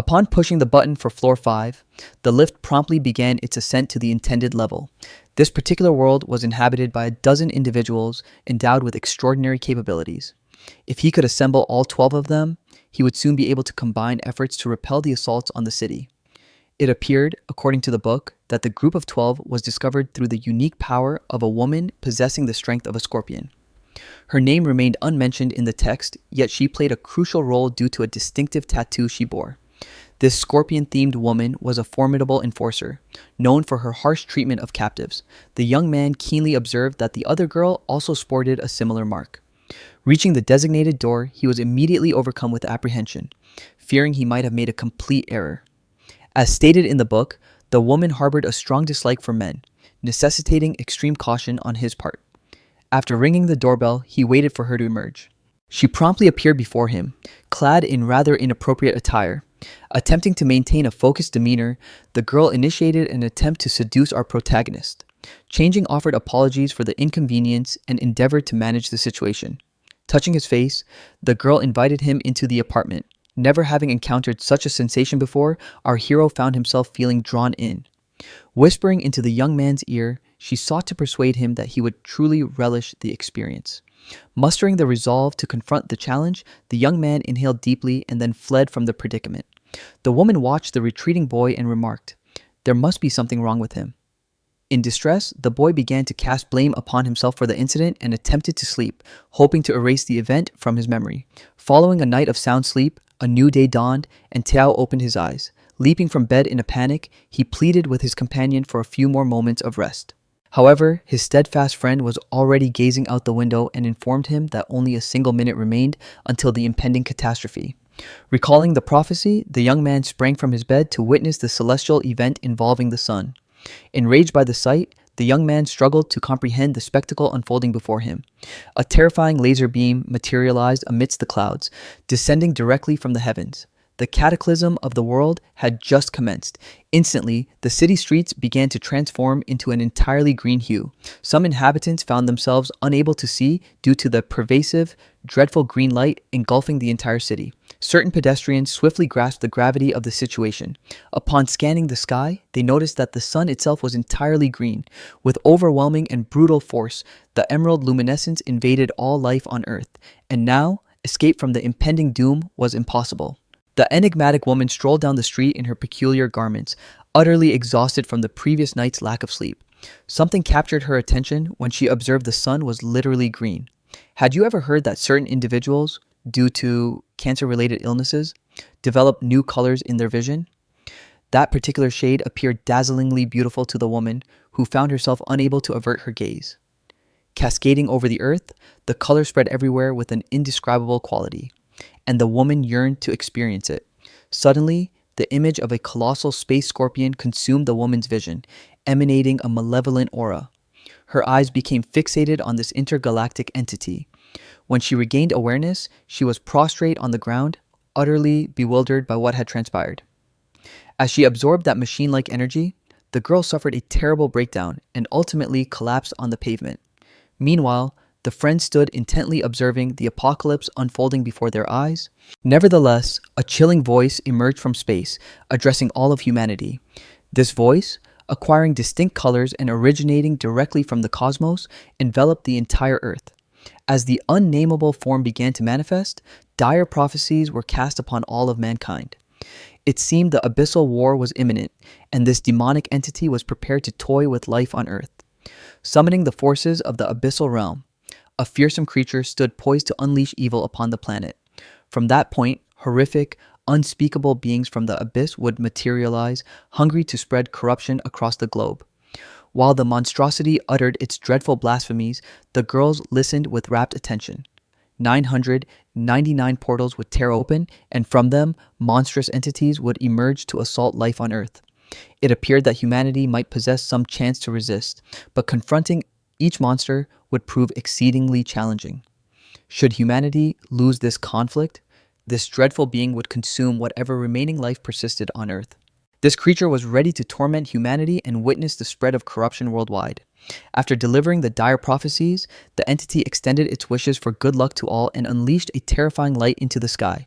Upon pushing the button for floor 5, the lift promptly began its ascent to the intended level. This particular world was inhabited by a dozen individuals endowed with extraordinary capabilities. If he could assemble all 12 of them, he would soon be able to combine efforts to repel the assaults on the city. It appeared, according to the book, that the group of 12 was discovered through the unique power of a woman possessing the strength of a scorpion. Her name remained unmentioned in the text, yet she played a crucial role due to a distinctive tattoo she bore. This scorpion-themed woman was a formidable enforcer, known for her harsh treatment of captives. The young man keenly observed that the other girl also sported a similar mark. Reaching the designated door, he was immediately overcome with apprehension, fearing he might have made a complete error. As stated in the book, the woman harbored a strong dislike for men, necessitating extreme caution on his part. After ringing the doorbell, he waited for her to emerge. She promptly appeared before him, clad in rather inappropriate attire. Attempting to maintain a focused demeanor, the girl initiated an attempt to seduce our protagonist. Changing offered apologies for the inconvenience and endeavored to manage the situation. Touching his face, the girl invited him into the apartment. Never having encountered such a sensation before, our hero found himself feeling drawn in. Whispering into the young man's ear, she sought to persuade him that he would truly relish the experience. Mustering the resolve to confront the challenge, the young man inhaled deeply and then fled from the predicament. The woman watched the retreating boy and remarked, "There must be something wrong with him." In distress, the boy began to cast blame upon himself for the incident and attempted to sleep, hoping to erase the event from his memory. Following a night of sound sleep, a new day dawned, and Tao opened his eyes. Leaping from bed in a panic, he pleaded with his companion for a few more moments of rest. However, his steadfast friend was already gazing out the window and informed him that only a single minute remained until the impending catastrophe. Recalling the prophecy, the young man sprang from his bed to witness the celestial event involving the sun. Enraged by the sight, the young man struggled to comprehend the spectacle unfolding before him. A terrifying laser beam materialized amidst the clouds, descending directly from the heavens. The cataclysm of the world had just commenced. Instantly, the city streets began to transform into an entirely green hue. Some inhabitants found themselves unable to see due to the pervasive, dreadful green light engulfing the entire city. Certain pedestrians swiftly grasped the gravity of the situation. Upon scanning the sky, they noticed that the sun itself was entirely green. With overwhelming and brutal force, the emerald luminescence invaded all life on Earth, and now, escape from the impending doom was impossible. The enigmatic woman strolled down the street in her peculiar garments, utterly exhausted from the previous night's lack of sleep. Something captured her attention when she observed the sun was literally green. Had you ever heard that certain individuals, due to cancer-related illnesses, develop new colors in their vision? That particular shade appeared dazzlingly beautiful to the woman, who found herself unable to avert her gaze. Cascading over the earth, the color spread everywhere with an indescribable quality, and the woman yearned to experience it. Suddenly, the image of a colossal space scorpion consumed the woman's vision, emanating a malevolent aura. Her eyes became fixated on this intergalactic entity. When she regained awareness, she was prostrate on the ground, utterly bewildered by what had transpired. As she absorbed that machine-like energy, the girl suffered a terrible breakdown and ultimately collapsed on the pavement. Meanwhile, the friends stood intently observing the apocalypse unfolding before their eyes. Nevertheless, a chilling voice emerged from space, addressing all of humanity. This voice, acquiring distinct colors and originating directly from the cosmos, enveloped the entire Earth. As the unnameable form began to manifest, dire prophecies were cast upon all of mankind. It seemed the abyssal war was imminent, and this demonic entity was prepared to toy with life on Earth. Summoning the forces of the abyssal realm, a fearsome creature stood poised to unleash evil upon the planet. From that point, horrific, unspeakable beings from the abyss would materialize, hungry to spread corruption across the globe. While the monstrosity uttered its dreadful blasphemies, the girls listened with rapt attention. 999 portals would tear open, and from them, monstrous entities would emerge to assault life on Earth. It appeared that humanity might possess some chance to resist, but confronting each monster would prove exceedingly challenging. Should humanity lose this conflict, this dreadful being would consume whatever remaining life persisted on Earth. This creature was ready to torment humanity and witness the spread of corruption worldwide. After delivering the dire prophecies, the entity extended its wishes for good luck to all and unleashed a terrifying light into the sky.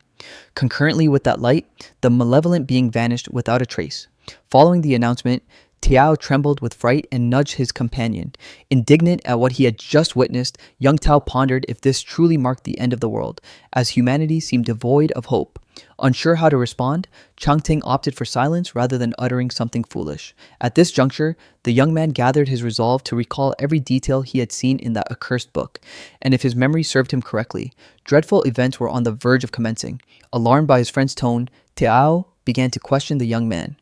Concurrently with that light, the malevolent being vanished without a trace. Following the announcement, Tiao trembled with fright and nudged his companion. Indignant at what he had just witnessed, young Tao pondered if this truly marked the end of the world, as humanity seemed devoid of hope. Unsure how to respond, Changting opted for silence rather than uttering something foolish. At this juncture, the young man gathered his resolve to recall every detail he had seen in that accursed book, and if his memory served him correctly, dreadful events were on the verge of commencing. Alarmed by his friend's tone, Tiao began to question the young man.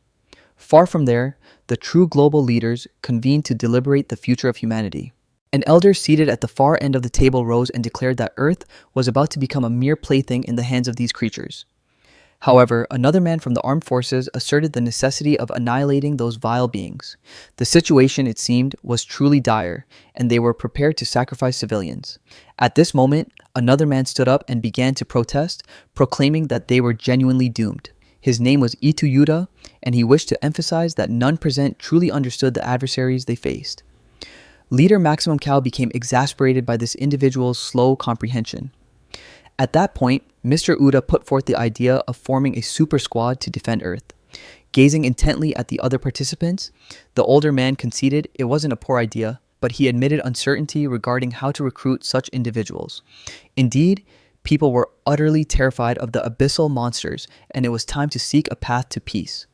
Far from there, the true global leaders convened to deliberate the future of humanity. An elder seated at the far end of the table rose and declared that Earth was about to become a mere plaything in the hands of these creatures. However, another man from the armed forces asserted the necessity of annihilating those vile beings. The situation, it seemed, was truly dire, and they were prepared to sacrifice civilians. At this moment, another man stood up and began to protest, proclaiming that they were genuinely doomed. His name was Ituyuda, and he wished to emphasize that none present truly understood the adversaries they faced. Leader Maximum Cow became exasperated by this individual's slow comprehension. At that point, Mr. Uda put forth the idea of forming a super squad to defend Earth. Gazing intently at the other participants, the older man conceded it wasn't a poor idea, but he admitted uncertainty regarding how to recruit such individuals. Indeed, people were utterly terrified of the abyssal monsters, and it was time to seek a path to peace.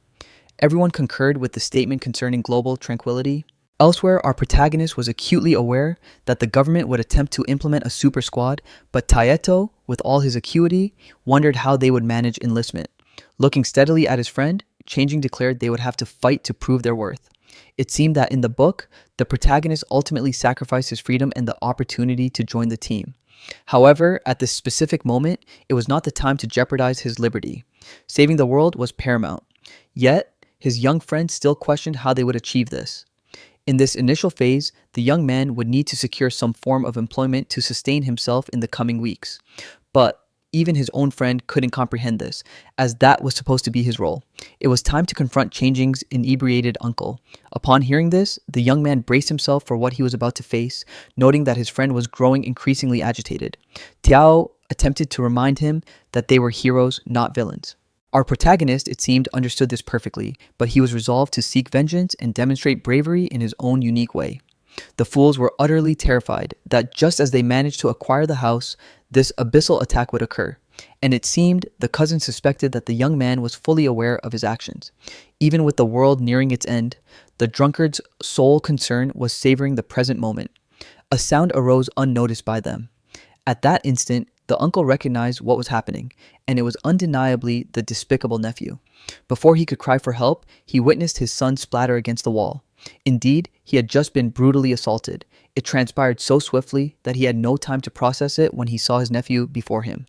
Everyone concurred with the statement concerning global tranquility. Elsewhere, our protagonist was acutely aware that the government would attempt to implement a super squad, but Taeto, with all his acuity, wondered how they would manage enlistment. Looking steadily at his friend, Changing declared they would have to fight to prove their worth. It seemed that in the book, the protagonist ultimately sacrificed his freedom and the opportunity to join the team. However, at this specific moment, it was not the time to jeopardize his liberty. Saving the world was paramount. Yet, his young friend still questioned how they would achieve this. In this initial phase, the young man would need to secure some form of employment to sustain himself in the coming weeks. But even his own friend couldn't comprehend this, as that was supposed to be his role. It was time to confront Changing's inebriated uncle. Upon hearing this, the young man braced himself for what he was about to face, noting that his friend was growing increasingly agitated. Tiao attempted to remind him that they were heroes, not villains. Our protagonist, it seemed, understood this perfectly, but he was resolved to seek vengeance and demonstrate bravery in his own unique way. The fools were utterly terrified that just as they managed to acquire the house, this abyssal attack would occur, and it seemed the cousin suspected that the young man was fully aware of his actions. Even with the world nearing its end, the drunkard's sole concern was savoring the present moment. A sound arose unnoticed by them. At that instant, the uncle recognized what was happening, and it was undeniably the despicable nephew. Before he could cry for help, he witnessed his son splatter against the wall. Indeed, he had just been brutally assaulted. It transpired so swiftly that he had no time to process it when he saw his nephew before him.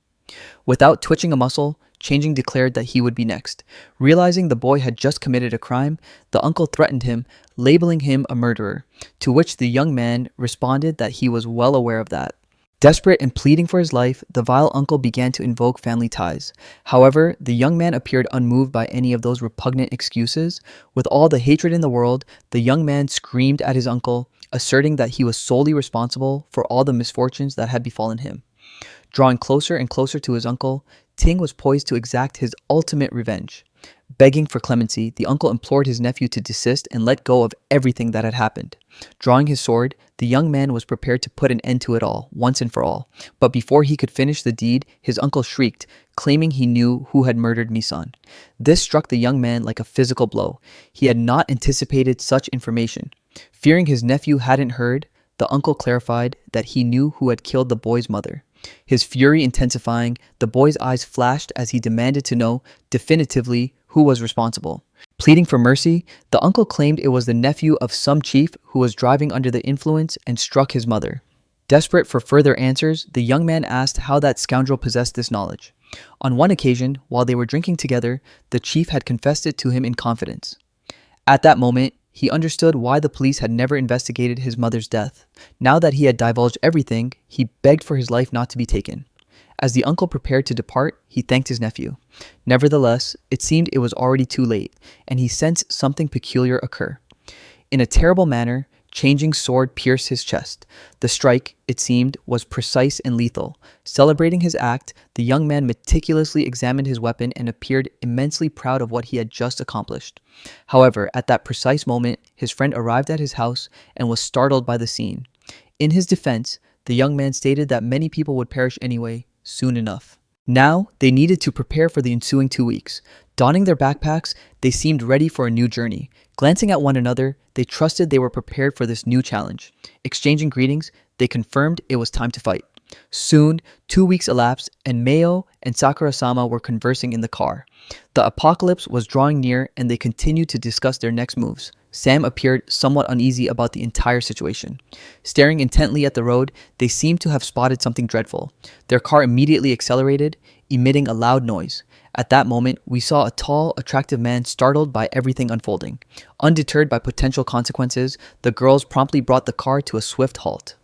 Without twitching a muscle, Changing declared that he would be next. Realizing the boy had just committed a crime, the uncle threatened him, labeling him a murderer, to which the young man responded that he was well aware of that. Desperate and pleading for his life, the vile uncle began to invoke family ties. However, the young man appeared unmoved by any of those repugnant excuses. With all the hatred in the world, the young man screamed at his uncle, asserting that he was solely responsible for all the misfortunes that had befallen him. Drawing closer and closer to his uncle, Ting was poised to exact his ultimate revenge. Begging for clemency, the uncle implored his nephew to desist and let go of everything that had happened. Drawing his sword, the young man was prepared to put an end to it all, once and for all. But before he could finish the deed, his uncle shrieked, claiming he knew who had murdered Misan. This struck the young man like a physical blow. He had not anticipated such information. Fearing his nephew hadn't heard, the uncle clarified that he knew who had killed the boy's mother. His fury intensifying, the boy's eyes flashed as he demanded to know definitively who was responsible. Pleading for mercy, the uncle claimed it was the nephew of some chief who was driving under the influence and struck his mother. Desperate for further answers, the young man asked how that scoundrel possessed this knowledge. On one occasion, while they were drinking together, the chief had confessed it to him in confidence. At that moment, he understood why the police had never investigated his mother's death. Now that he had divulged everything, he begged for his life not to be taken. As the uncle prepared to depart, he thanked his nephew. Nevertheless, it seemed it was already too late, and he sensed something peculiar occur. In a terrible manner, changing sword pierced his chest. The strike, it seemed, was precise and lethal. Celebrating his act, the young man meticulously examined his weapon and appeared immensely proud of what he had just accomplished. However, at that precise moment, his friend arrived at his house and was startled by the scene. In his defense, the young man stated that many people would perish anyway, soon enough. Now, they needed to prepare for the ensuing 2 weeks. Donning their backpacks, they seemed ready for a new journey. Glancing at one another, they trusted they were prepared for this new challenge. Exchanging greetings, they confirmed it was time to fight. Soon, 2 weeks elapsed, and Mayo and Sakura-sama were conversing in the car. The apocalypse was drawing near, and they continued to discuss their next moves. Sam appeared somewhat uneasy about the entire situation. Staring intently at the road, they seemed to have spotted something dreadful. Their car immediately accelerated, emitting a loud noise. At that moment, we saw a tall, attractive man startled by everything unfolding. Undeterred by potential consequences, the girls promptly brought the car to a swift halt.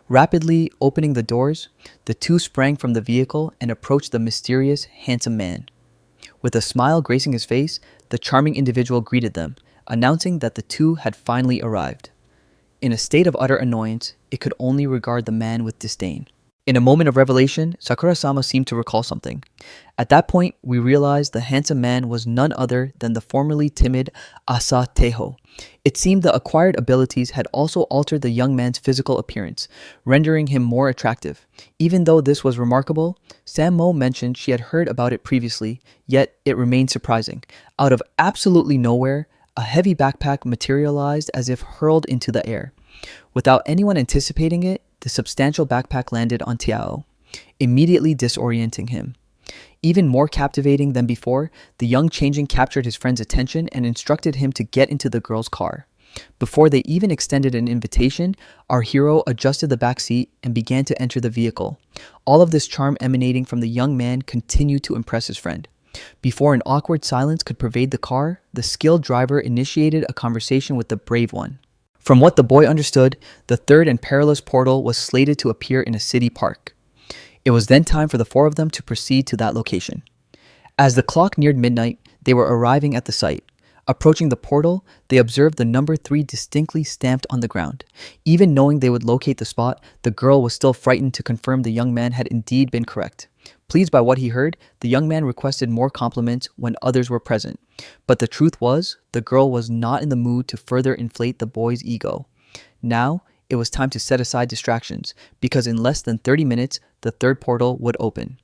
Rapidly opening the doors, the two sprang from the vehicle and approached the mysterious, handsome man. With a smile gracing his face, the charming individual greeted them, announcing that the two had finally arrived. In a state of utter annoyance, it could only regard the man with disdain. In a moment of revelation, Sakura-sama seemed to recall something. At that point, we realized the handsome man was none other than the formerly timid Asa Teho. It seemed the acquired abilities had also altered the young man's physical appearance, rendering him more attractive. Even though this was remarkable, Sammo mentioned she had heard about it previously, yet it remained surprising. Out of absolutely nowhere, a heavy backpack materialized as if hurled into the air. Without anyone anticipating it, the substantial backpack landed on Tiao, immediately disorienting him. Even more captivating than before, the young changeling captured his friend's attention and instructed him to get into the girl's car. Before they even extended an invitation, our hero adjusted the back seat and began to enter the vehicle. All of this charm emanating from the young man continued to impress his friend. Before an awkward silence could pervade the car, the skilled driver initiated a conversation with the brave one. From what the boy understood, the third and perilous portal was slated to appear in a city park. It was then time for the four of them to proceed to that location. As the clock neared midnight, they were arriving at the site. Approaching the portal, they observed the number 3 distinctly stamped on the ground. Even knowing they would locate the spot, the girl was still frightened to confirm the young man had indeed been correct. Pleased by what he heard, the young man requested more compliments when others were present. But the truth was, the girl was not in the mood to further inflate the boy's ego. Now, it was time to set aside distractions, because in less than 30 minutes, the third portal would open.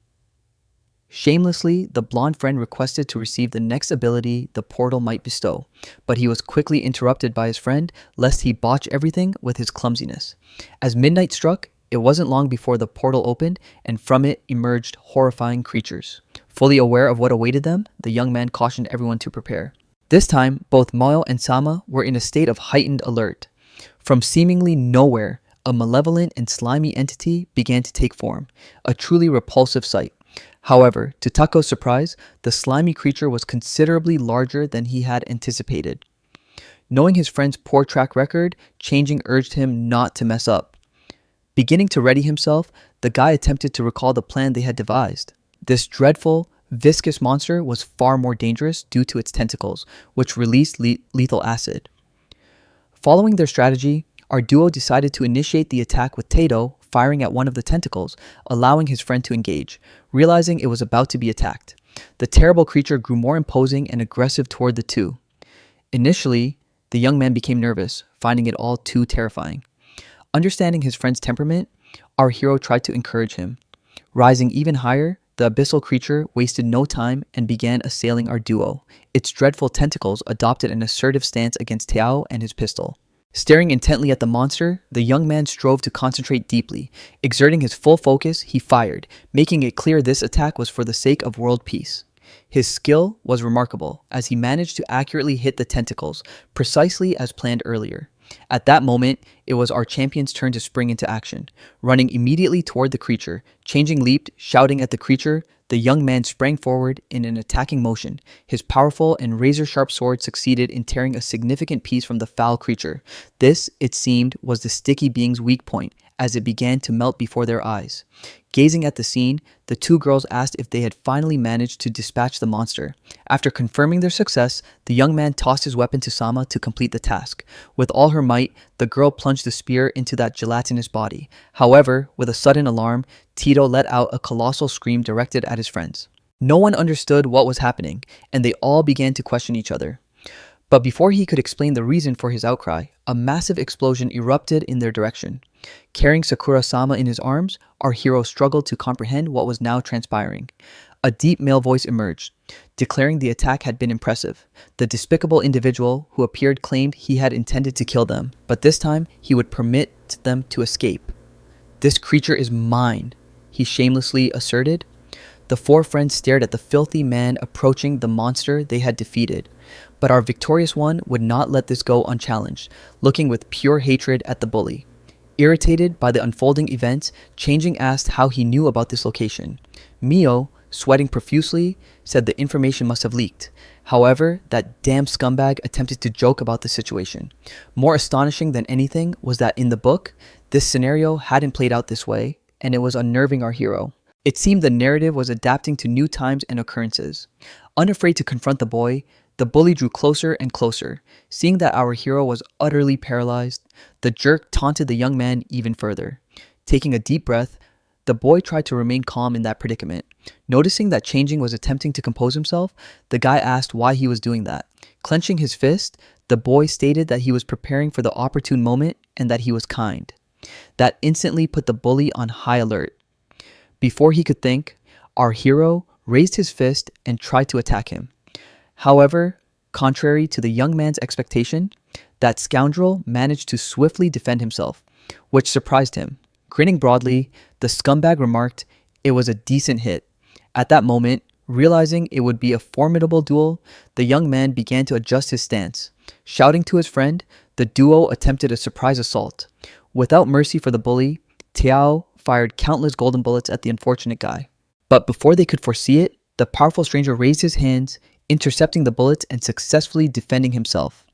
Shamelessly, the blonde friend requested to receive the next ability the portal might bestow, but he was quickly interrupted by his friend, lest he botch everything with his clumsiness. As midnight struck, it wasn't long before the portal opened, and from it emerged horrifying creatures. Fully aware of what awaited them, the young man cautioned everyone to prepare. This time, both Mayo and Sama were in a state of heightened alert. From seemingly nowhere, a malevolent and slimy entity began to take form, a truly repulsive sight. However, to Tako's surprise, the slimy creature was considerably larger than he had anticipated. Knowing his friend's poor track record, Changing urged him not to mess up. Beginning to ready himself, the guy attempted to recall the plan they had devised. This dreadful, viscous monster was far more dangerous due to its tentacles, which released lethal acid. Following their strategy, our duo decided to initiate the attack with Tato firing at one of the tentacles, allowing his friend to engage, realizing it was about to be attacked. The terrible creature grew more imposing and aggressive toward the two. Initially, the young man became nervous, finding it all too terrifying. Understanding his friend's temperament, our hero tried to encourage him. Rising even higher, the abyssal creature wasted no time and began assailing our duo. Its dreadful tentacles adopted an assertive stance against Tiao and his pistol. Staring intently at the monster, the young man strove to concentrate deeply. Exerting his full focus, he fired, making it clear this attack was for the sake of world peace. His skill was remarkable, as he managed to accurately hit the tentacles, precisely as planned earlier. At that moment, it was our champion's turn to spring into action. Running immediately toward the creature, Changing leaped, shouting at the creature. The young man sprang forward in an attacking motion. His powerful and razor-sharp sword succeeded in tearing a significant piece from the foul creature. This, it seemed, was the sticky being's weak point, as it began to melt before their eyes. Gazing at the scene, the two girls asked if they had finally managed to dispatch the monster. After confirming their success, the young man tossed his weapon to Sama to complete the task. With all her might, the girl plunged the spear into that gelatinous body. However, with a sudden alarm, Tito let out a colossal scream directed at his friends. No one understood what was happening, and they all began to question each other. But before he could explain the reason for his outcry, a massive explosion erupted in their direction. Carrying Sakura-sama in his arms, our hero struggled to comprehend what was now transpiring. A deep male voice emerged, declaring the attack had been impressive. The despicable individual who appeared claimed he had intended to kill them, but this time he would permit them to escape. "This creature is mine," he shamelessly asserted. The four friends stared at the filthy man approaching the monster they had defeated. But our victorious one would not let this go unchallenged, looking with pure hatred at the bully. Irritated by the unfolding events, Changing asked how he knew about this location. Mio, sweating profusely, said the information must have leaked. However, that damn scumbag attempted to joke about the situation. More astonishing than anything was that in the book, this scenario hadn't played out this way, and it was unnerving our hero. It seemed the narrative was adapting to new times and occurrences. Unafraid to confront the boy, the bully drew closer and closer. Seeing that our hero was utterly paralyzed, the jerk taunted the young man even further. Taking a deep breath, the boy tried to remain calm in that predicament. Noticing that Changing was attempting to compose himself, the guy asked why he was doing that. Clenching his fist, the boy stated that he was preparing for the opportune moment and that he was kind. That instantly put the bully on high alert. Before he could think, our hero raised his fist and tried to attack him. However, contrary to the young man's expectation, that scoundrel managed to swiftly defend himself, which surprised him. Grinning broadly, the scumbag remarked, "It was a decent hit." At that moment, realizing it would be a formidable duel, the young man began to adjust his stance. Shouting to his friend, the duo attempted a surprise assault. Without mercy for the bully, Tiao fired countless golden bullets at the unfortunate guy. But before they could foresee it, the powerful stranger raised his hands, intercepting the bullets and successfully defending himself.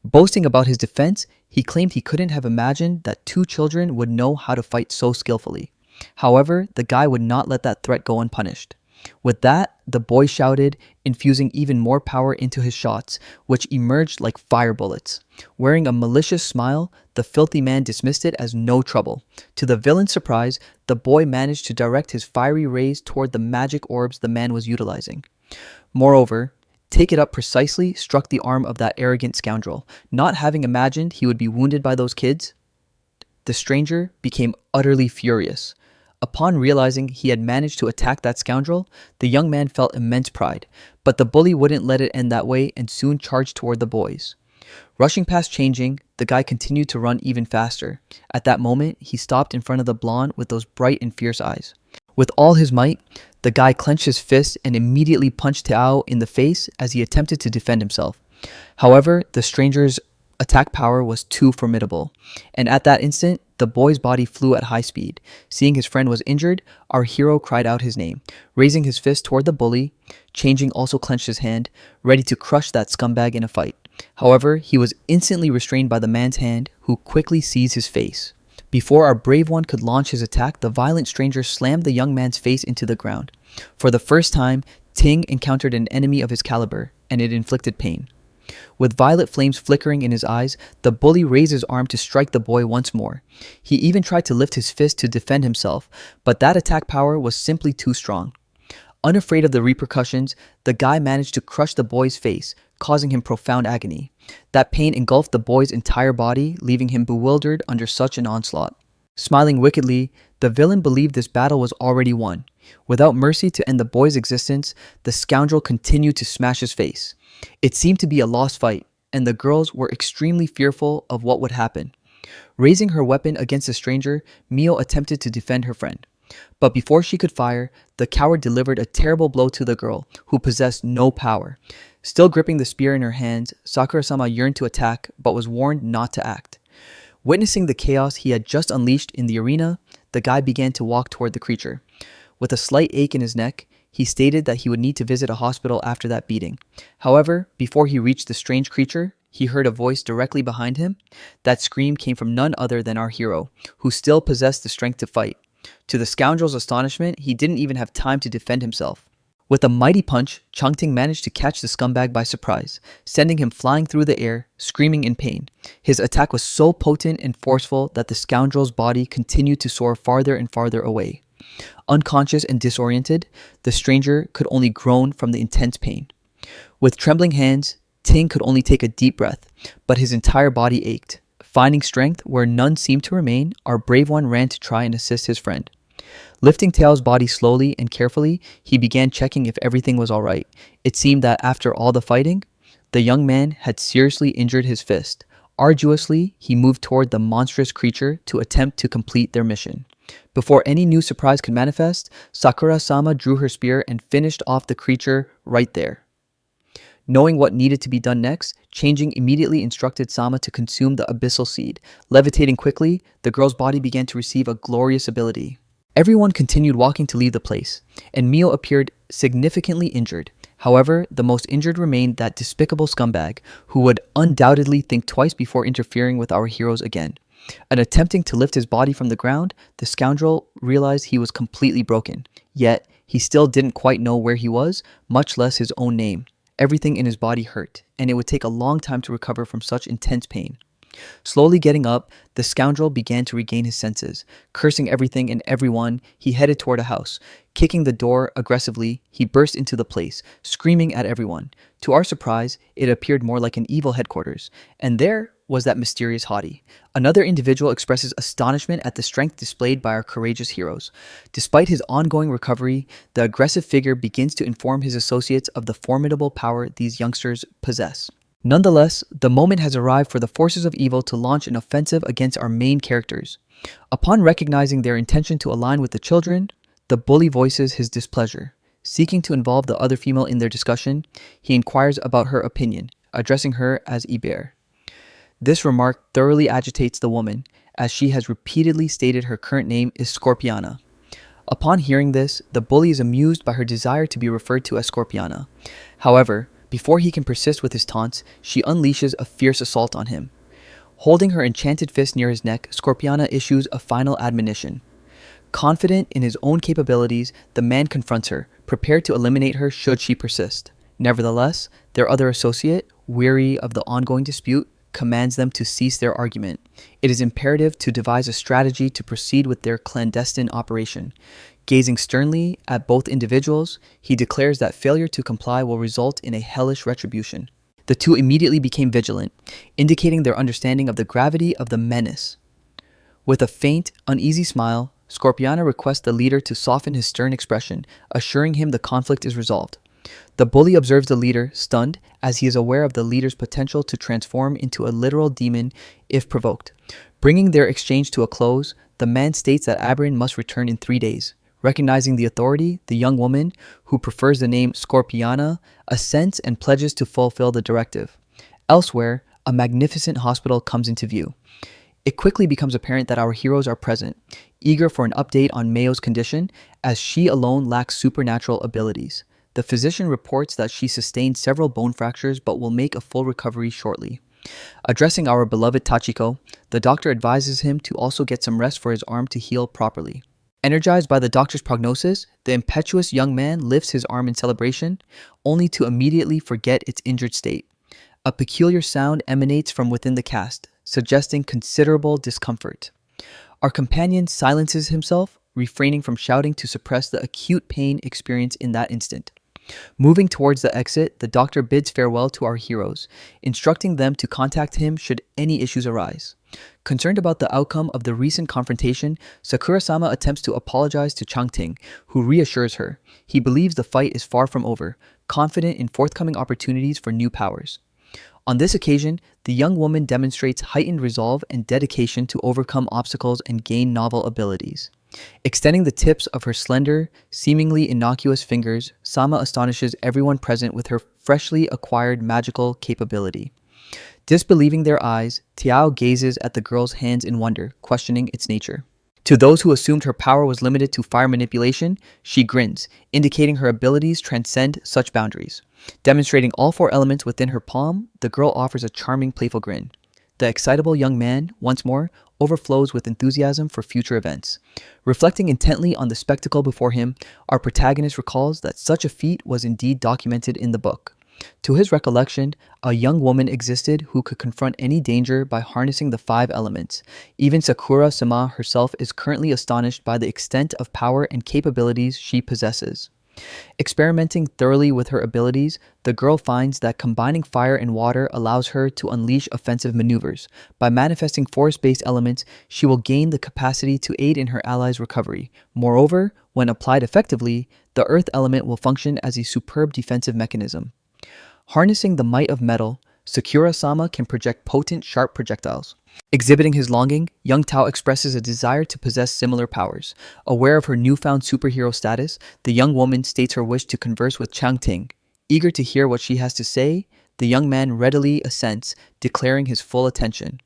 Boasting about his defense, he claimed he couldn't have imagined that two children would know how to fight so skillfully. However, the guy would not let that threat go unpunished. With that, the boy shouted, infusing even more power into his shots, which emerged like fire bullets. Wearing a malicious smile, the filthy man dismissed it as no trouble. To the villain's surprise, the boy managed to direct his fiery rays toward the magic orbs the man was utilizing. Moreover, Take It Up precisely struck the arm of that arrogant scoundrel. Not having imagined he would be wounded by those kids, the stranger became utterly furious. Upon realizing he had managed to attack that scoundrel, the young man felt immense pride, but the bully wouldn't let it end that way and soon charged toward the boys. Rushing past Changing, the guy continued to run even faster. At that moment, he stopped in front of the blonde with those bright and fierce eyes. With all his might, the guy clenched his fist and immediately punched Tao in the face as he attempted to defend himself. However, the stranger's attack power was too formidable, and at that instant, the boy's body flew at high speed. Seeing his friend was injured, our hero cried out his name. Raising his fist toward the bully, Changing also clenched his hand, ready to crush that scumbag in a fight. However, he was instantly restrained by the man's hand, who quickly seized his face. Before our brave one could launch his attack, the violent stranger slammed the young man's face into the ground. For the first time, Ting encountered an enemy of his caliber, and it inflicted pain. With violet flames flickering in his eyes, the bully raised his arm to strike the boy once more. He even tried to lift his fist to defend himself, but that attack power was simply too strong. Unafraid of the repercussions, the guy managed to crush the boy's face, causing him profound agony. That pain engulfed the boy's entire body, leaving him bewildered under such an onslaught. Smiling wickedly, the villain believed this battle was already won. Without mercy to end the boy's existence, the scoundrel continued to smash his face. It seemed to be a lost fight, and the girls were extremely fearful of what would happen. Raising her weapon against the stranger, Mio attempted to defend her friend. But before she could fire, the coward delivered a terrible blow to the girl, who possessed no power. Still gripping the spear in her hands, Sakura-sama yearned to attack, but was warned not to act. Witnessing the chaos he had just unleashed in the arena, the guy began to walk toward the creature. With a slight ache in his neck, he stated that he would need to visit a hospital after that beating. However, before he reached the strange creature, he heard a voice directly behind him. That scream came from none other than our hero, who still possessed the strength to fight. To the scoundrel's astonishment, he didn't even have time to defend himself. With a mighty punch, Changting managed to catch the scumbag by surprise, sending him flying through the air, screaming in pain. His attack was so potent and forceful that the scoundrel's body continued to soar farther and farther away. Unconscious and disoriented, the stranger could only groan from the intense pain. With trembling hands, Ting could only take a deep breath, but his entire body ached. Finding strength where none seemed to remain, our brave one ran to try and assist his friend. Lifting Tao's body slowly and carefully, he began checking if everything was alright. It seemed that after all the fighting, the young man had seriously injured his fist. Arduously, he moved toward the monstrous creature to attempt to complete their mission. Before any new surprise could manifest, Sakura-sama drew her spear and finished off the creature right there. Knowing what needed to be done next, Changing immediately instructed Sama to consume the abyssal seed. Levitating quickly, the girl's body began to receive a glorious ability. Everyone continued walking to leave the place, and Mio appeared significantly injured. However, the most injured remained that despicable scumbag, who would undoubtedly think twice before interfering with our heroes again. And attempting to lift his body from the ground, the scoundrel realized he was completely broken. Yet, he still didn't quite know where he was, much less his own name. Everything in his body hurt, and it would take a long time to recover from such intense pain. Slowly getting up, the scoundrel began to regain his senses. Cursing everything and everyone, he headed toward a house. Kicking the door aggressively, he burst into the place, screaming at everyone. To our surprise, it appeared more like an evil headquarters. And there was that mysterious hottie. Another individual expresses astonishment at the strength displayed by our courageous heroes. Despite his ongoing recovery, the aggressive figure begins to inform his associates of the formidable power these youngsters possess. Nonetheless, the moment has arrived for the forces of evil to launch an offensive against our main characters. Upon recognizing their intention to align with the children, the bully voices his displeasure. Seeking to involve the other female in their discussion, he inquires about her opinion, addressing her as Iber. This remark thoroughly agitates the woman, as she has repeatedly stated her current name is Scorpiana. Upon hearing this, the bully is amused by her desire to be referred to as Scorpiana. However, before he can persist with his taunts, she unleashes a fierce assault on him. Holding her enchanted fist near his neck, Scorpiana issues a final admonition. Confident in his own capabilities, the man confronts her, prepared to eliminate her should she persist. Nevertheless, their other associate, weary of the ongoing dispute, commands them to cease their argument. It is imperative to devise a strategy to proceed with their clandestine operation. Gazing sternly at both individuals, he declares that failure to comply will result in a hellish retribution. The two immediately became vigilant, indicating their understanding of the gravity of the menace. With a faint, uneasy smile, Scorpiana requests the leader to soften his stern expression, assuring him the conflict is resolved. The bully observes the leader, stunned, as he is aware of the leader's potential to transform into a literal demon if provoked. Bringing their exchange to a close, the man states that Aberin must return in 3 days. Recognizing the authority, the young woman, who prefers the name Scorpiana, assents and pledges to fulfill the directive. Elsewhere, a magnificent hospital comes into view. It quickly becomes apparent that our heroes are present, eager for an update on Mayo's condition, as she alone lacks supernatural abilities. The physician reports that she sustained several bone fractures but will make a full recovery shortly. Addressing our beloved Tachiko, the doctor advises him to also get some rest for his arm to heal properly. Energized by the doctor's prognosis, the impetuous young man lifts his arm in celebration, only to immediately forget its injured state. A peculiar sound emanates from within the cast, suggesting considerable discomfort. Our companion silences himself, refraining from shouting to suppress the acute pain experienced in that instant. Moving towards the exit, the doctor bids farewell to our heroes, instructing them to contact him should any issues arise. Concerned about the outcome of the recent confrontation, Sakura-sama attempts to apologize to Changting, who reassures her. He believes the fight is far from over, confident in forthcoming opportunities for new powers. On this occasion, the young woman demonstrates heightened resolve and dedication to overcome obstacles and gain novel abilities. Extending the tips of her slender, seemingly innocuous fingers, Sama astonishes everyone present with her freshly acquired magical capability. Disbelieving their eyes, Tiao gazes at the girl's hands in wonder, questioning its nature. To those who assumed her power was limited to fire manipulation, she grins, indicating her abilities transcend such boundaries. Demonstrating all four elements within her palm, the girl offers a charming, playful grin. The excitable young man, once more, overflows with enthusiasm for future events. Reflecting intently on the spectacle before him, our protagonist recalls that such a feat was indeed documented in the book. To his recollection, a young woman existed who could confront any danger by harnessing the five elements. Even Sakura-sama herself is currently astonished by the extent of power and capabilities she possesses. Experimenting thoroughly with her abilities, the girl finds that combining fire and water allows her to unleash offensive maneuvers. By manifesting forest-based elements, she will gain the capacity to aid in her allies' recovery. Moreover, when applied effectively, the earth element will function as a superb defensive mechanism. Harnessing the might of metal, Sakura-sama can project potent, sharp projectiles. Exhibiting his longing, young Tao expresses a desire to possess similar powers. Aware of her newfound superhero status, the young woman states her wish to converse with Changting. Eager to hear what she has to say, the young man readily assents, declaring his full attention.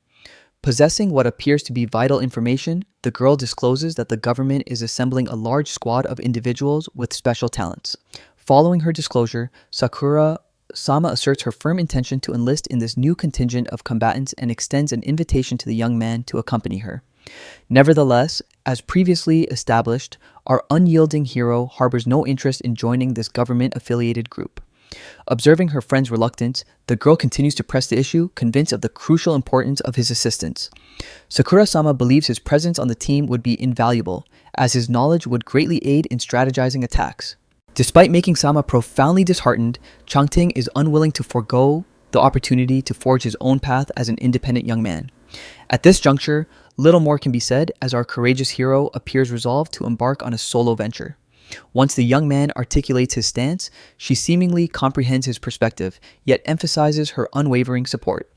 Possessing what appears to be vital information, the girl discloses that the government is assembling a large squad of individuals with special talents. Following her disclosure, Sakura-sama asserts her firm intention to enlist in this new contingent of combatants and extends an invitation to the young man to accompany her. Nevertheless, as previously established, our unyielding hero harbors no interest in joining this government-affiliated group. Observing her friend's reluctance, the girl continues to press the issue, convinced of the crucial importance of his assistance. Sakura-sama believes his presence on the team would be invaluable, as his knowledge would greatly aid in strategizing attacks. Despite making Sama profoundly disheartened, Changting is unwilling to forego the opportunity to forge his own path as an independent young man. At this juncture, little more can be said as our courageous hero appears resolved to embark on a solo venture. Once the young man articulates his stance, she seemingly comprehends his perspective, yet emphasizes her unwavering support.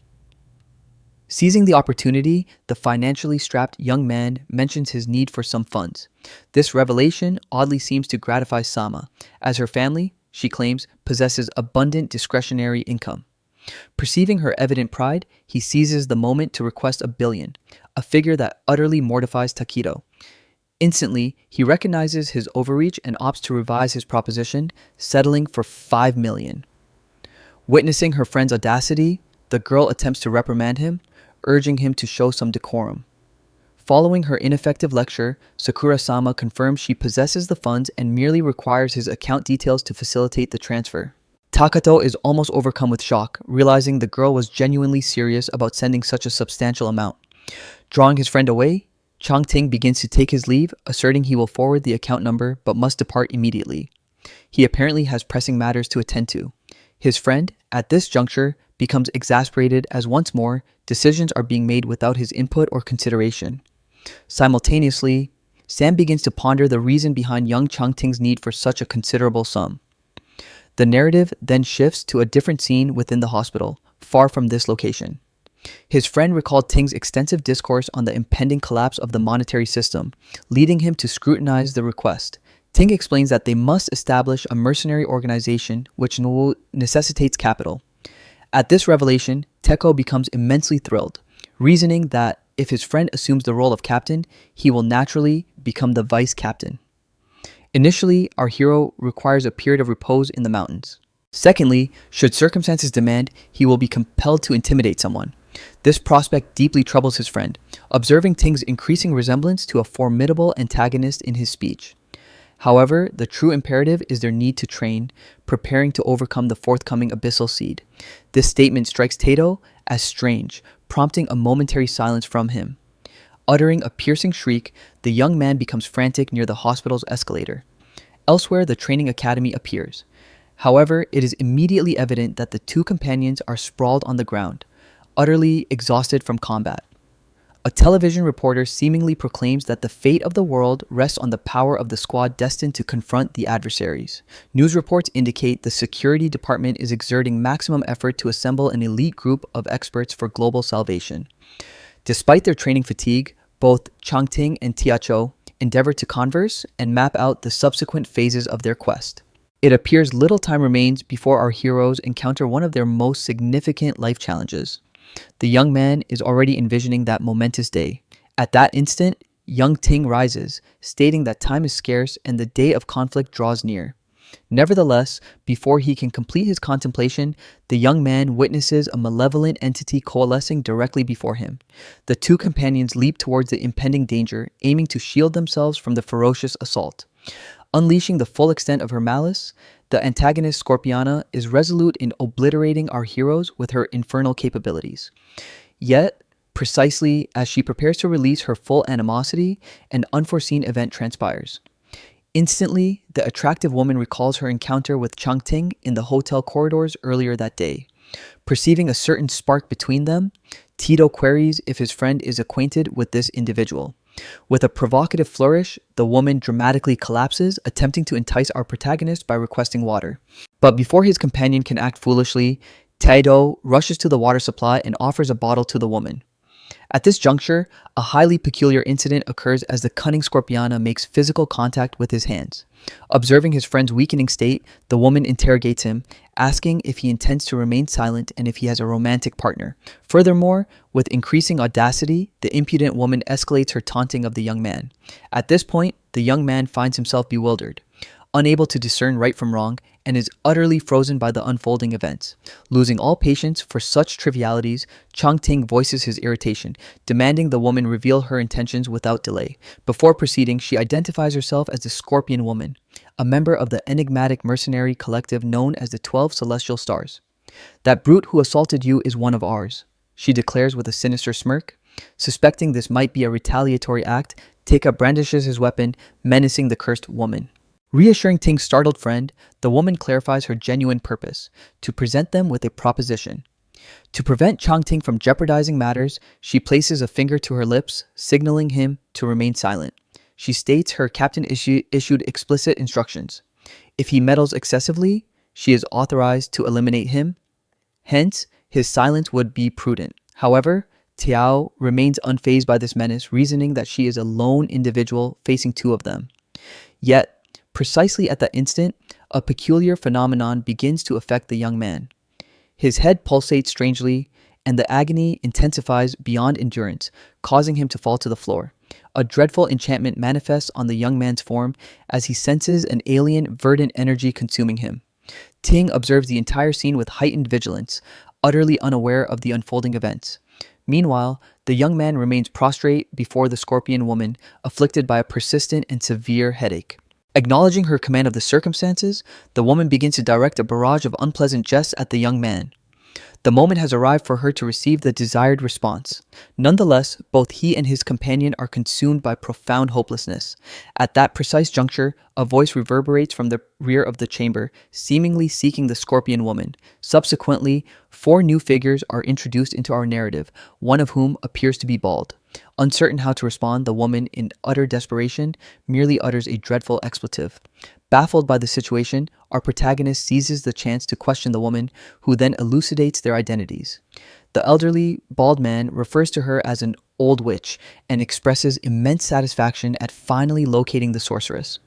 Seizing the opportunity, the financially strapped young man mentions his need for some funds. This revelation oddly seems to gratify Sama, as her family, she claims, possesses abundant discretionary income. Perceiving her evident pride, he seizes the moment to request $1 billion, a figure that utterly mortifies Takedo. Instantly, he recognizes his overreach and opts to revise his proposition, settling for $5 million. Witnessing her friend's audacity, the girl attempts to reprimand him, urging him to show some decorum. Following her ineffective lecture, Sakura-sama confirms she possesses the funds and merely requires his account details to facilitate the transfer. Takato is almost overcome with shock, realizing the girl was genuinely serious about sending such a substantial amount. Drawing his friend away, Changting begins to take his leave, asserting he will forward the account number but must depart immediately. He apparently has pressing matters to attend to. His friend, at this juncture, becomes exasperated as once more, decisions are being made without his input or consideration. Simultaneously, Sam begins to ponder the reason behind young Changting's need for such a considerable sum. The narrative then shifts to a different scene within the hospital, far from this location. His friend recalled Ting's extensive discourse on the impending collapse of the monetary system, leading him to scrutinize the request. Ting explains that they must establish a mercenary organization which necessitates capital. At this revelation, Teko becomes immensely thrilled, reasoning that if his friend assumes the role of captain, he will naturally become the vice captain. Initially, our hero requires a period of repose in the mountains. Secondly, should circumstances demand, he will be compelled to intimidate someone. This prospect deeply troubles his friend, observing Ting's increasing resemblance to a formidable antagonist in his speech. However, the true imperative is their need to train, preparing to overcome the forthcoming abyssal seed. This statement strikes Tato as strange, prompting a momentary silence from him. Uttering a piercing shriek, the young man becomes frantic near the hospital's escalator. Elsewhere, the training academy appears. However, it is immediately evident that the two companions are sprawled on the ground, utterly exhausted from combat. A television reporter seemingly proclaims that the fate of the world rests on the power of the squad destined to confront the adversaries. News reports indicate the security department is exerting maximum effort to assemble an elite group of experts for global salvation. Despite their training fatigue, both Changting and Tiacho endeavor to converse and map out the subsequent phases of their quest. It appears little time remains before our heroes encounter one of their most significant life challenges. The young man is already envisioning that momentous day. At that instant, young Ting rises, stating that time is scarce and the day of conflict draws near. Nevertheless, before he can complete his contemplation, the young man witnesses a malevolent entity coalescing directly before him. The two companions leap towards the impending danger, aiming to shield themselves from the ferocious assault. Unleashing the full extent of her malice, the antagonist Scorpiana is resolute in obliterating our heroes with her infernal capabilities. Yet, precisely as she prepares to release her full animosity, an unforeseen event transpires. Instantly, the attractive woman recalls her encounter with Changting in the hotel corridors earlier that day. Perceiving a certain spark between them, Tito queries if his friend is acquainted with this individual. With a provocative flourish, the woman dramatically collapses, attempting to entice our protagonist by requesting water. But before his companion can act foolishly, Taido rushes to the water supply and offers a bottle to the woman. At this juncture, a highly peculiar incident occurs as the cunning Scorpiana makes physical contact with his hands. Observing his friend's weakening state, the woman interrogates him, asking if he intends to remain silent and if he has a romantic partner. Furthermore, with increasing audacity, the impudent woman escalates her taunting of the young man. At this point, the young man finds himself bewildered, unable to discern right from wrong, and is utterly frozen by the unfolding events. Losing all patience for such trivialities, Changting voices his irritation, demanding the woman reveal her intentions without delay. Before proceeding, she identifies herself as the Scorpion Woman, a member of the enigmatic mercenary collective known as the 12 Celestial Stars. "That brute who assaulted you is one of ours," she declares with a sinister smirk. Suspecting this might be a retaliatory act, Teika brandishes his weapon, menacing the cursed woman. Reassuring Ting's startled friend, the woman clarifies her genuine purpose, to present them with a proposition. To prevent Changting from jeopardizing matters, she places a finger to her lips, signaling him to remain silent. She states her captain issued explicit instructions. If he meddles excessively, she is authorized to eliminate him. Hence, his silence would be prudent. However, Tiao remains unfazed by this menace, reasoning that she is a lone individual facing two of them. Yet, precisely at that instant, a peculiar phenomenon begins to affect the young man. His head pulsates strangely, and the agony intensifies beyond endurance, causing him to fall to the floor. A dreadful enchantment manifests on the young man's form as he senses an alien, verdant energy consuming him. Ting observes the entire scene with heightened vigilance, utterly unaware of the unfolding events. Meanwhile, the young man remains prostrate before the Scorpion Woman, afflicted by a persistent and severe headache. Acknowledging her command of the circumstances, the woman begins to direct a barrage of unpleasant jests at the young man. The moment has arrived for her to receive the desired response. Nonetheless, both he and his companion are consumed by profound hopelessness. At that precise juncture, a voice reverberates from the rear of the chamber, seemingly seeking the Scorpion Woman. Subsequently, 4 new figures are introduced into our narrative, one of whom appears to be bald. Uncertain how to respond, the woman, in utter desperation, merely utters a dreadful expletive. Baffled by the situation, our protagonist seizes the chance to question the woman, who then elucidates their identities. The elderly, bald man refers to her as an old witch and expresses immense satisfaction at finally locating the sorceress.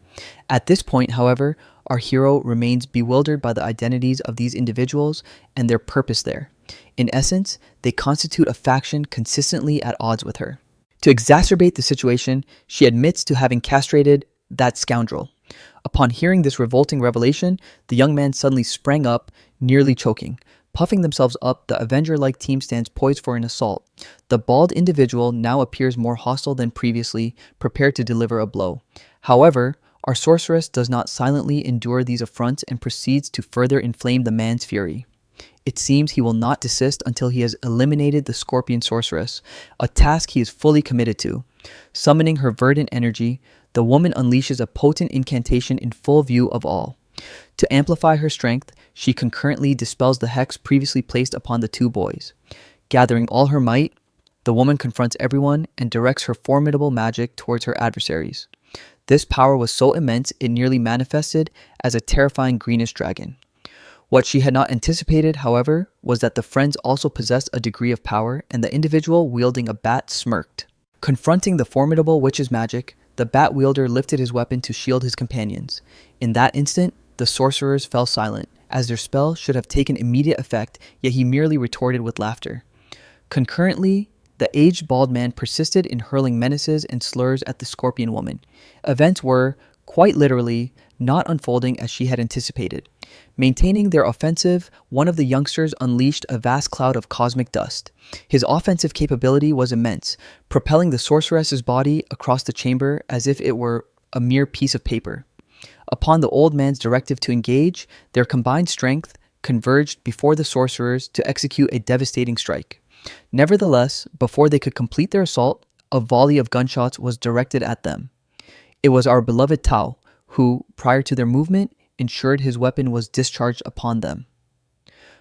At this point, however, our hero remains bewildered by the identities of these individuals and their purpose there. In essence, they constitute a faction consistently at odds with her. To exacerbate the situation, she admits to having castrated that scoundrel. Upon hearing this revolting revelation, the young man suddenly sprang up, nearly choking. Puffing themselves up, the Avenger-like team stands poised for an assault. The bald individual now appears more hostile than previously, prepared to deliver a blow. However, our sorceress does not silently endure these affronts and proceeds to further inflame the man's fury. It seems he will not desist until he has eliminated the Scorpion Sorceress, a task he is fully committed to. Summoning her verdant energy, the woman unleashes a potent incantation in full view of all. To amplify her strength, she concurrently dispels the hex previously placed upon the 2 boys. Gathering all her might, the woman confronts everyone and directs her formidable magic towards her adversaries. This power was so immense it nearly manifested as a terrifying greenish dragon. What she had not anticipated, however, was that the friends also possessed a degree of power, and the individual wielding a bat smirked. Confronting the formidable witch's magic, the bat wielder lifted his weapon to shield his companions. In that instant, the sorcerers fell silent, as their spell should have taken immediate effect, yet he merely retorted with laughter. Concurrently, the aged bald man persisted in hurling menaces and slurs at the scorpion woman. Events were, quite literally, not unfolding as she had anticipated. Maintaining their offensive, one of the youngsters unleashed a vast cloud of cosmic dust. His offensive capability was immense, propelling the sorceress's body across the chamber as if it were a mere piece of paper. Upon the old man's directive to engage, their combined strength converged before the sorcerers to execute a devastating strike. Nevertheless, before they could complete their assault, a volley of gunshots was directed at them. It was our beloved Tao, who, prior to their movement, ensured his weapon was discharged upon them.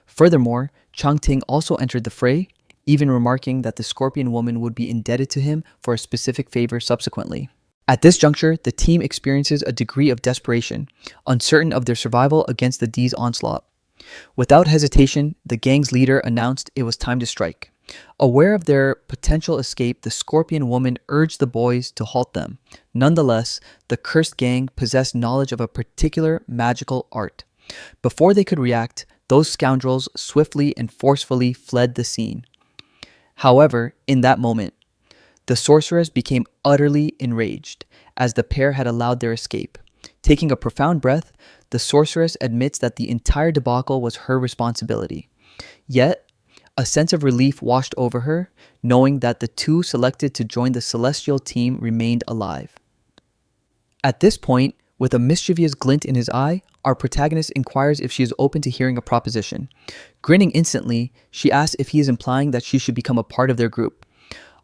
Furthermore, Changting also entered the fray, even remarking that the scorpion woman would be indebted to him for a specific favor subsequently. At this juncture, the team experiences a degree of desperation, uncertain of their survival against the D's onslaught. Without hesitation, the gang's leader announced it was time to strike. Aware of their potential escape, the scorpion woman urged the boys to halt them. Nonetheless, the cursed gang possessed knowledge of a particular magical art. Before they could react, those scoundrels swiftly and forcefully fled the scene. However, in that moment, the sorceress became utterly enraged, as the pair had allowed their escape. Taking a profound breath, the sorceress admits that the entire debacle was her responsibility. Yet, a sense of relief washed over her, knowing that the two selected to join the celestial team remained alive. At this point, with a mischievous glint in his eye, our protagonist inquires if she is open to hearing a proposition. Grinning instantly, she asks if he is implying that she should become a part of their group.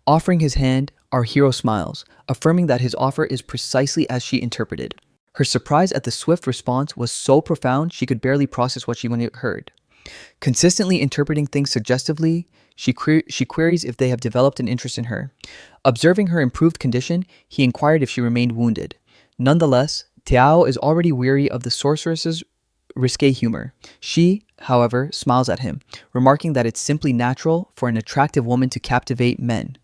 Offering his hand, our hero smiles, affirming that his offer is precisely as she interpreted. Her surprise at the swift response was so profound she could barely process what she heard. Consistently interpreting things suggestively, she queries if they have developed an interest in her. Observing her improved condition, he inquired if she remained wounded. Nonetheless, Tiao is already weary of the sorceress's risque humor. She, however, smiles at him, remarking that it's simply natural for an attractive woman to captivate men.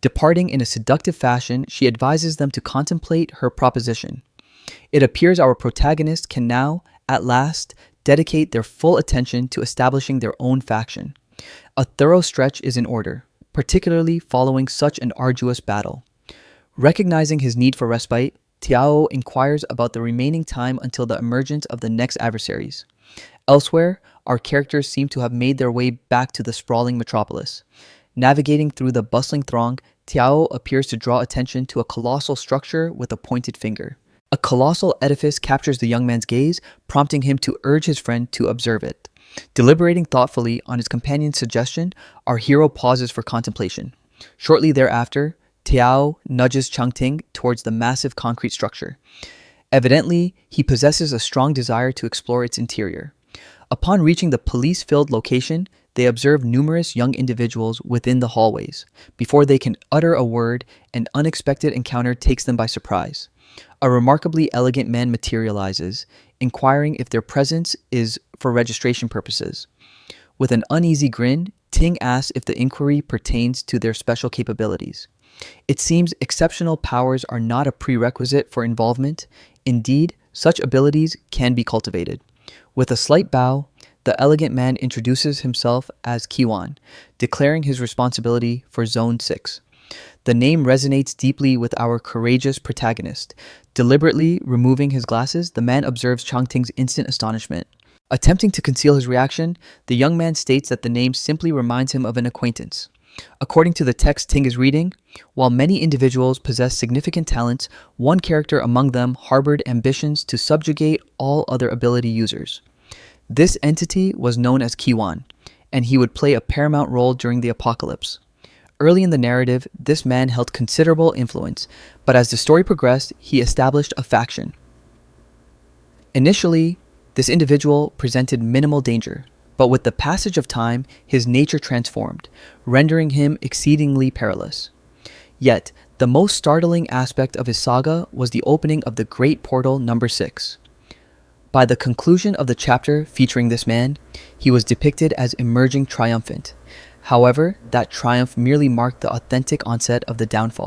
Departing in a seductive fashion, she advises them to contemplate her proposition. It appears our protagonist can now, at last, dedicate their full attention to establishing their own faction. A thorough stretch is in order, particularly following such an arduous battle. Recognizing his need for respite, Tiao inquires about the remaining time until the emergence of the next adversaries. Elsewhere, our characters seem to have made their way back to the sprawling metropolis. Navigating through the bustling throng, Tiao appears to draw attention to a colossal structure with a pointed finger. A colossal edifice captures the young man's gaze, prompting him to urge his friend to observe it. Deliberating thoughtfully on his companion's suggestion, our hero pauses for contemplation. Shortly thereafter, Tiao nudges Changting towards the massive concrete structure. Evidently, he possesses a strong desire to explore its interior. Upon reaching the police-filled location, they observe numerous young individuals within the hallways. Before they can utter a word, an unexpected encounter takes them by surprise. A remarkably elegant man materializes, inquiring if their presence is for registration purposes. With an uneasy grin, Ting asks if the inquiry pertains to their special capabilities. It seems exceptional powers are not a prerequisite for involvement. Indeed, such abilities can be cultivated. With a slight bow, the elegant man introduces himself as Kiwan, declaring his responsibility for Zone 6. The name resonates deeply with our courageous protagonist. Deliberately removing his glasses, the man observes Changting's instant astonishment. Attempting to conceal his reaction, the young man states that the name simply reminds him of an acquaintance. According to the text Ting is reading, while many individuals possess significant talents, one character among them harbored ambitions to subjugate all other ability users. This entity was known as Kiwan, and he would play a paramount role during the apocalypse. Early in the narrative, this man held considerable influence, but as the story progressed, he established a faction. Initially, this individual presented minimal danger, but with the passage of time, his nature transformed, rendering him exceedingly perilous. Yet, the most startling aspect of his saga was the opening of the Great Portal number 6. By the conclusion of the chapter featuring this man, he was depicted as emerging triumphant. However, that triumph merely marked the authentic onset of the downfall.